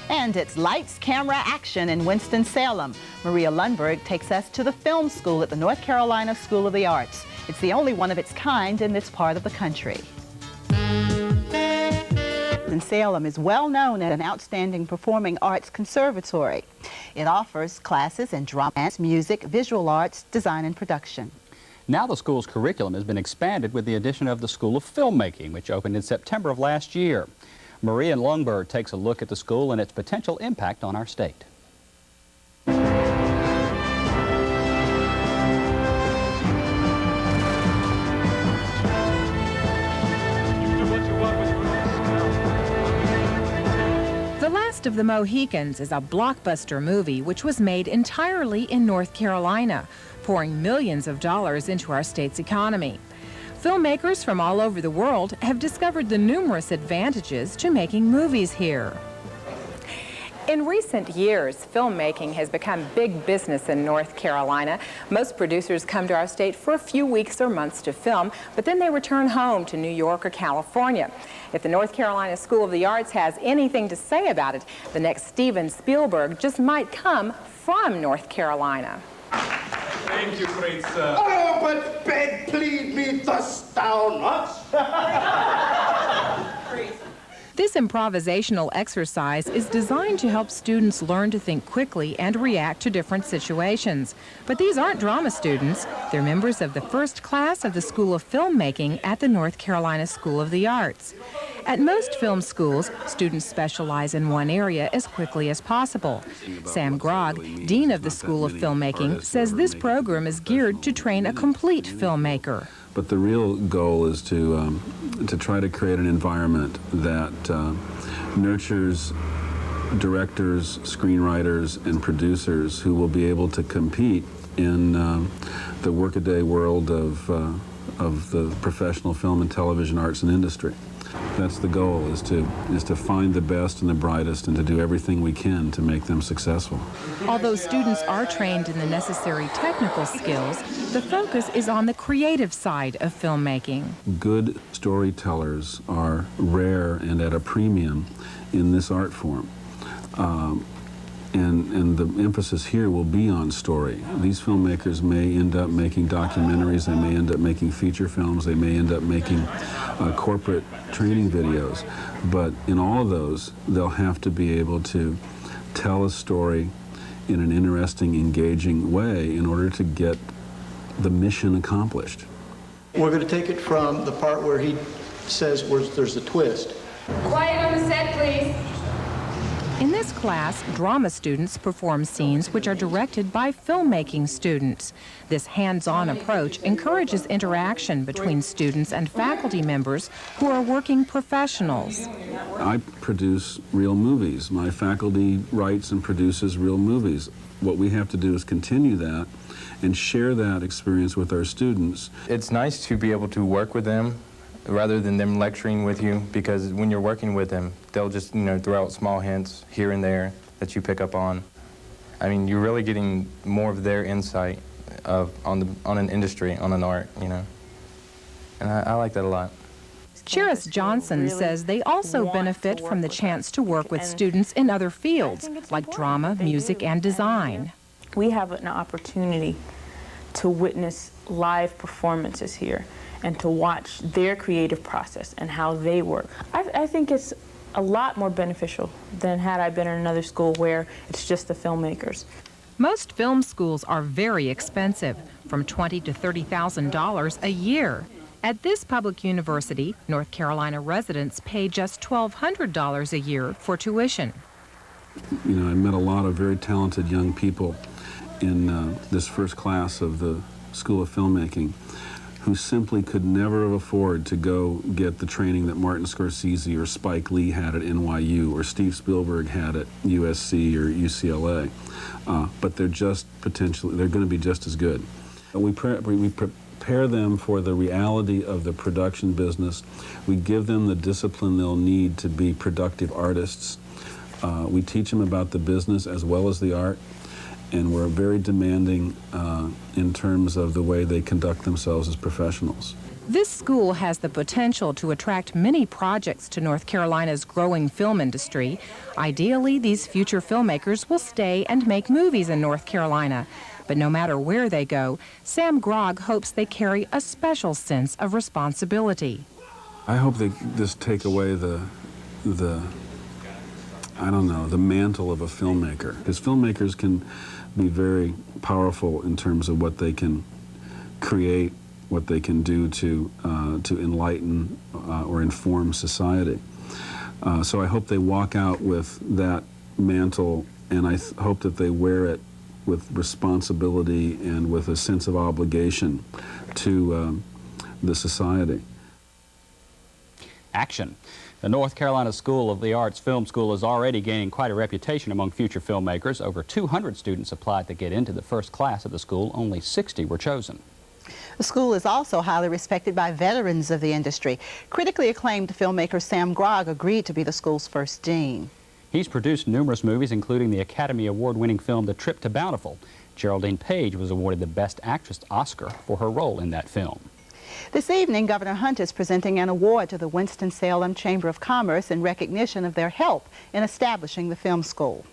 And it's lights, camera, action in Winston-Salem. Maria Lundberg takes us to the film school at the North Carolina School of the Arts. It's the only one of its kind in this part of the country. Winston-Salem is well known as an outstanding performing arts conservatory. It offers classes in drama, music, visual arts, design, and production. Now the school's curriculum has been expanded with the addition of the School of Filmmaking, which opened in September of last year. Maria Lundberg takes a look at the school and its potential impact on our state. The Last of the Mohicans is a blockbuster movie which was made entirely in North Carolina, pouring millions of dollars into our state's economy. Filmmakers from all over the world have discovered the numerous advantages to making movies here. In recent years, filmmaking has become big business in North Carolina. Most producers come to our state for a few weeks or months to film, but then they return home to New York or California. If the North Carolina School of the Arts has anything to say about it, the next Steven Spielberg just might come from North Carolina. Thank you, great sir. Oh, but beg, plead me, dost thou not? This improvisational exercise is designed to help students learn to think quickly and react to different situations. But these aren't drama students. They're members of the first class of the School of Filmmaking at the North Carolina School of the Arts. At most film schools, students specialize in one area as quickly as possible. Sam Grogg, Dean of the School of Filmmaking, says this program is geared to train a complete filmmaker. But the real goal is to try to create an environment that nurtures directors, screenwriters, and producers who will be able to compete in the workaday world of the professional film and television arts and industry. That's the goal, is to find the best and the brightest and to do everything we can to make them successful. Although students are trained in the necessary technical skills, the focus is on the creative side of filmmaking. Good storytellers are rare and at a premium in this art form. And the emphasis here will be on story. These filmmakers may end up making documentaries, they may end up making feature films, they may end up making corporate training videos. But in all of those, they'll have to be able to tell a story in an interesting, engaging way in order to get the mission accomplished. We're going to take it from the part where he says there's a twist. Quiet on the set, please. In this class, drama students perform scenes which are directed by filmmaking students. This hands-on approach encourages interaction between students and faculty members who are working professionals. I produce real movies. My faculty writes and produces real movies. What we have to do is continue that and share that experience with our students. It's nice to be able to work with them rather than them lecturing with you, because when you're working with them, they'll just, throw out small hints here and there that you pick up on. I mean, you're really getting more of their insight on an industry, on an art, And I like that a lot. Chiris Johnson says they also benefit from the chance to work with students in other fields, like drama, music, and design. We have an opportunity to witness live performances here and to watch their creative process and how they work. I think it's a lot more beneficial than had I been in another school where it's just the filmmakers. Most film schools are very expensive, from $20,000 to $30,000 a year. At this public university, North Carolina residents pay just $1,200 a year for tuition. I met a lot of very talented young people in this first class of the School of Filmmaking who simply could never afford to go get the training that Martin Scorsese or Spike Lee had at NYU or Steve Spielberg had at USC or UCLA. But they're going to be just as good. We prepare them for the reality of the production business. We give them the discipline they'll need to be productive artists. We teach them about the business as well as the art. And we're very demanding in terms of the way they conduct themselves as professionals. This school has the potential to attract many projects to North Carolina's growing film industry. Ideally, these future filmmakers will stay and make movies in North Carolina. But no matter where they go, Sam Grogg hopes they carry a special sense of responsibility. I hope they just take away the mantle of a filmmaker. Because filmmakers can be very powerful in terms of what they can create, what they can do to enlighten or inform society. So I hope they walk out with that mantle, and I hope that they wear it with responsibility and with a sense of obligation to the society. Action. The North Carolina School of the Arts Film School is already gaining quite a reputation among future filmmakers. Over 200 students applied to get into the first class of the school. Only 60 were chosen. The school is also highly respected by veterans of the industry. Critically acclaimed filmmaker Sam Grogg agreed to be the school's first dean. He's produced numerous movies, including the Academy Award-winning film The Trip to Bountiful. Geraldine Page was awarded the Best Actress Oscar for her role in that film. This evening, Governor Hunt is presenting an award to the Winston-Salem Chamber of Commerce in recognition of their help in establishing the film school.